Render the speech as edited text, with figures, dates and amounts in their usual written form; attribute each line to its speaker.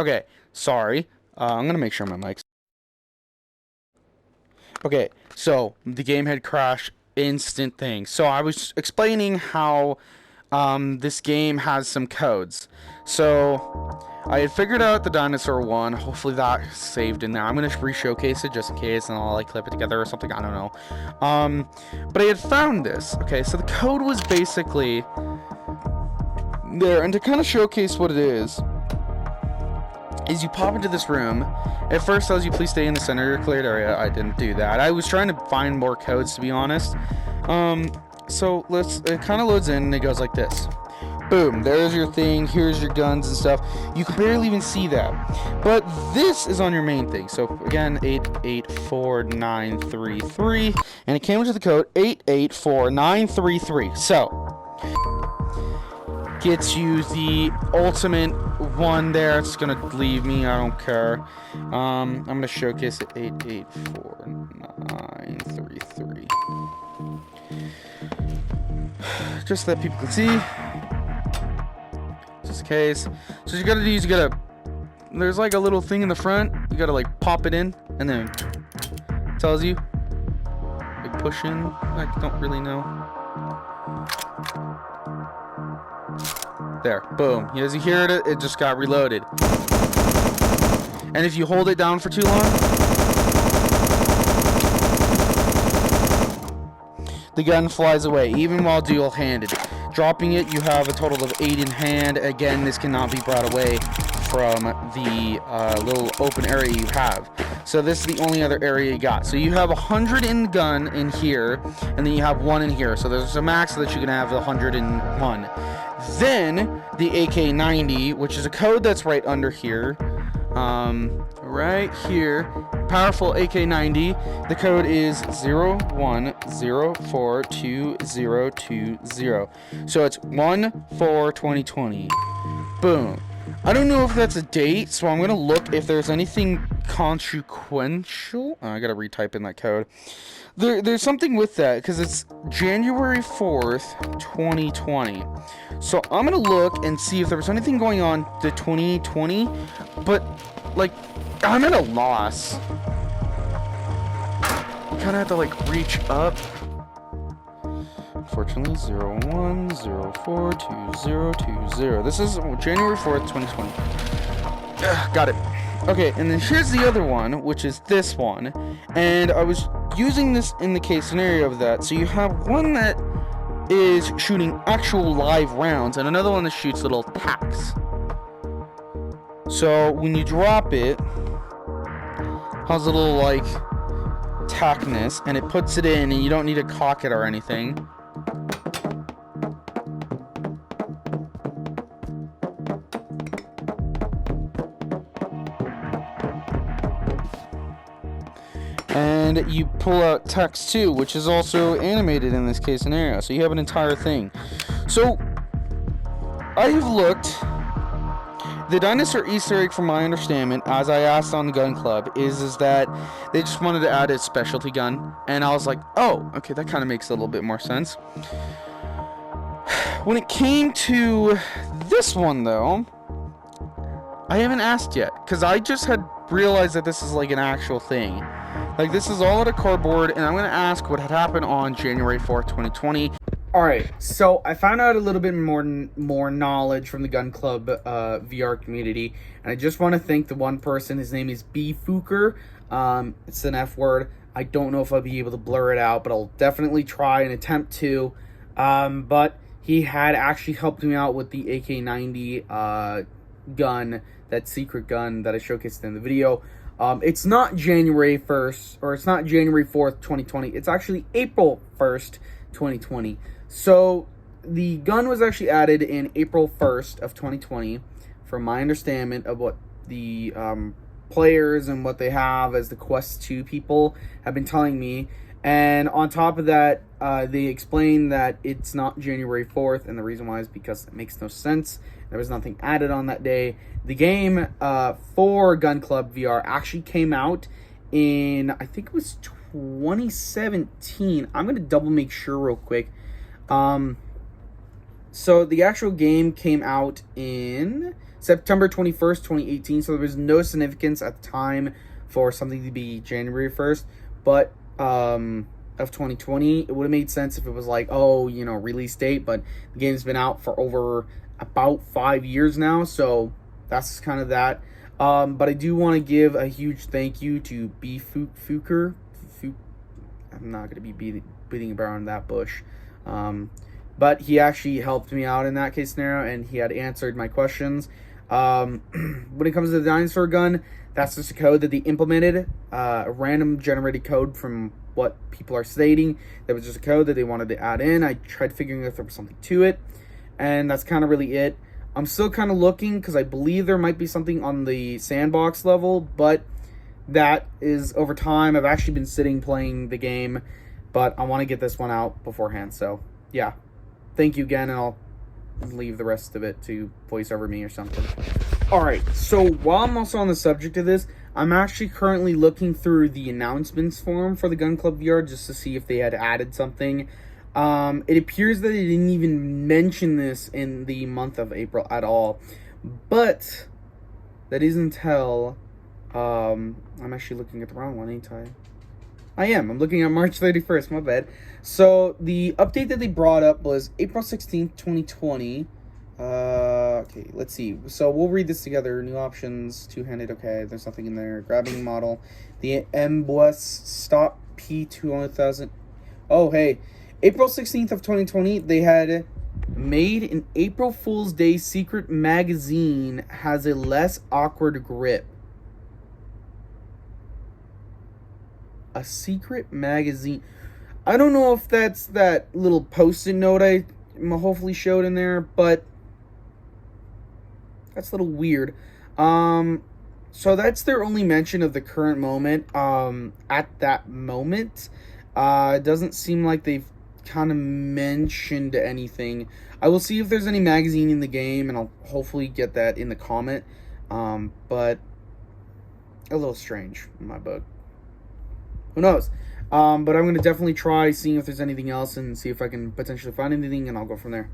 Speaker 1: Okay, sorry. I'm gonna make sure my mic's... Okay, so the game had crashed, instant thing. So I was explaining how this game has some codes. So I had figured out the dinosaur one. Hopefully that saved in there. I'm gonna re-showcase it just in case, and I'll like clip it together or something. I don't know. But I had found this. Okay, so the code was basically there, and to kind of showcase what it is you pop into this room. It first tells you please stay in the center of your cleared area. I didn't do that. I was trying to find more codes, to be honest. So it kind of loads in and it goes like this. Boom, there's your thing, here's your guns and stuff. You can barely even see that. But this is on your main thing. So again, 884933, and it came with the code 884933. So gets you the ultimate one there. It's gonna leave me, I don't care. I'm gonna showcase it. 884933. Just so that people can see. Just in case. So what you gotta do is there's like a little thing in the front. You gotta like pop it in, and then it tells you. Like push in. I don't really know. There, boom. As you hear it, it just got reloaded. And if you hold it down for too long, the gun flies away, even while dual-handed. Dropping it, you have a total of 8 in hand. Again, this cannot be brought away from the little open area you have. So this is the only other area you got. So you have 100 in the gun in here, and then you have 1 in here. So there's a max that you can have 101. Then the AK-90, which is a code that's right under here. Right here. Powerful AK-90. The code is 01042020. So it's 1/4/2020. Boom. I don't know if that's a date, so I'm gonna look if there's anything consequential. Oh, I gotta retype in that code. There's something with that, because it's January 4th, 2020. So I'm gonna look and see if there was anything going on to 2020, but like I'm at a loss. Kind of have to like reach up. Unfortunately, 01042020. This is January 4th, 2020. Got it. Okay, and then here's the other one, which is this one. And I was using this in the case scenario of that. So you have one that is shooting actual live rounds, and another one that shoots little tacks. So when you drop it, has a little like tackness, and it puts it in, and you don't need to cock it or anything. And you pull out text too, which is also animated in this case scenario. So you have an entire thing. So I've looked. The dinosaur Easter egg, from my understanding, as I asked on the gun club, is that they just wanted to add a specialty gun. And I was like, oh, okay, that kind of makes a little bit more sense. When it came to this one, though, I haven't asked yet, because I just had realized that this is like an actual thing. Like, this is all out of cardboard, and I'm going to ask what had happened on January 4th, 2020. Alright, so I found out a little bit more knowledge from the Gun Club VR community, and I just want to thank the one person. His name is B. Fooker. It's an F word. I don't know if I'll be able to blur it out, but I'll definitely try and attempt to. But he had actually helped me out with the AK-90 gun, that secret gun that I showcased in the video. It's not January 1st, or it's not January 4th, 2020. It's actually April 1st, 2020. So the gun was actually added in April 1st of 2020, from my understanding of what the players and what they have as the Quest 2 people have been telling me. And on top of that, they explained that it's not January 4th, and the reason why is because it makes no sense. There was nothing added on that day. The game for Gun Club VR actually came out in, I think it was 2017. I'm going to double make sure real quick. So the actual game came out in September 21st, 2018. So there was no significance at the time for something to be January 1st, but of 2020, it would have made sense if it was like, oh, you know, release date, but the game's been out for over about 5 years now, so that's kind of that. But I do want to give a huge thank you to B. Fuker. I'm not going to be beating around that bush. But he actually helped me out in that case scenario, and he had answered my questions. When it comes to the dinosaur gun, that's just a code that they implemented, a random generated code from what people are stating. That was just a code that they wanted to add in. I tried figuring if there was something to it, and that's kind of really it. I'm still kind of looking because I believe there might be something on the sandbox level, but that is over time. I've actually been sitting playing the game, but I want to get this one out beforehand. So, yeah. Thank you again, and I'll leave the rest of it to voice over me or something. Alright, so while I'm also on the subject of this, I'm actually currently looking through the announcements form for the Gun Club VR just to see if they had added something. It appears that they didn't even mention this in the month of April at all. But that is until I'm actually looking at the wrong one, ain't I? I am. I'm looking at March 31st, my bad. So the update that they brought up was April 16th, 2020. Okay, let's see. So we'll read this together. New options, two-handed, okay, there's nothing in there. Grabbing model. The MBOS Stop P2000. Oh, hey. April 16th of 2020, they had made an April Fool's Day secret magazine has a less awkward grip. A secret magazine. I don't know if that's that little post-it note I hopefully showed in there, but that's a little weird. So that's their only mention of the current moment. At that moment, it doesn't seem like they've kind of mentioned anything. I will see if there's any magazine in the game, and I'll hopefully get that in the comment. But a little strange in my book. Who knows? But I'm going to definitely try seeing if there's anything else and see if I can potentially find anything, and I'll go from there.